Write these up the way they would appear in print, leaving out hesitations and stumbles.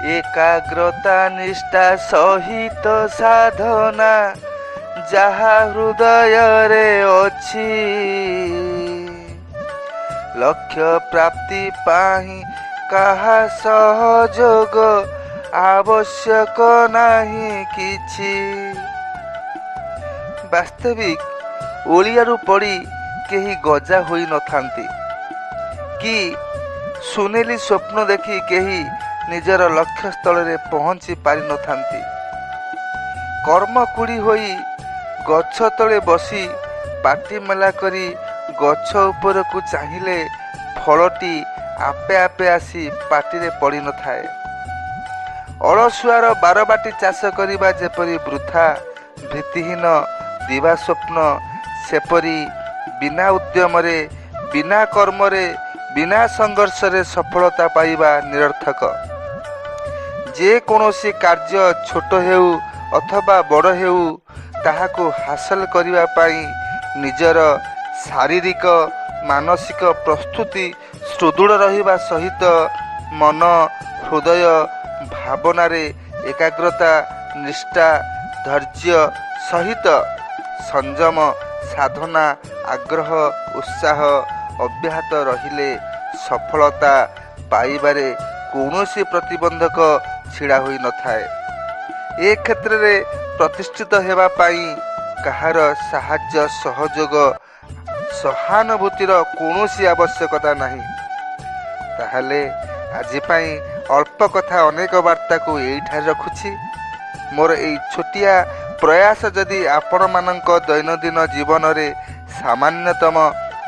एकाग्रता निष्ठा सहित साधना जहा हृदय रे अछि लक्ष्य प्राप्ति पाही कहा सहयोग आवश्यक नाही किछि। वास्तविक ओडियारू पढ़ी केही गजा होई नथांती कि सुनेली स्वप्न देखी केही निजर लक्ष्य स्थल रे पहुंची पारि नथांती। कर्मकुड़ी होई गछ तले बसी पाटी मेला करी गछ उपरकू चाहिए फलटी आपे आपे आसी पाटिरे पड़ी न थाए। अलसुआर बारबाटी चाष करिबा जेपरी वृथा भीतिहीन दिवा स्वप्न सेपरी बिना उद्यमरे बिना कर्मरे बिना संघर्षरे सफलता पाइबा निरर्थक। जे कौनसी कार्य छोट हेउ अथवा बड़ हेउ ताहाको हासिल करिबा पाई निजर शारीरिक मानसिक प्रस्तुति सुदृढ़ रहिबा सहित मन हृदय भावनारे एकाग्रता निष्ठा धैर्य सहित संयम साधना आग्रह उत्साह अब्याहत रहिले सफलता पाइबारे कौनसी प्रतिबंधक छिड़ा होई न थाए। ए क्षेत्र रे प्रतिष्ठित हेबा पाई कहार साहाय्य सहयोग सहानुभूतिर कौनसी आवश्यकता नहीं। ताहले आजि पाई अल्प कथा अनेक वार्ता को एठार रखुछि। मोर एई छोटिया प्रयास जदि आपण मानक दैनंदिन जीवन रे सामान्यतम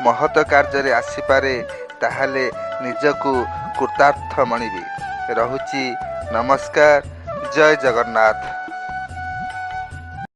महत कार्य रे आसीपारे ताहले निजकु कृतार्थ मणिबी। रहुछि नमस्कार। जय जगन्नाथ।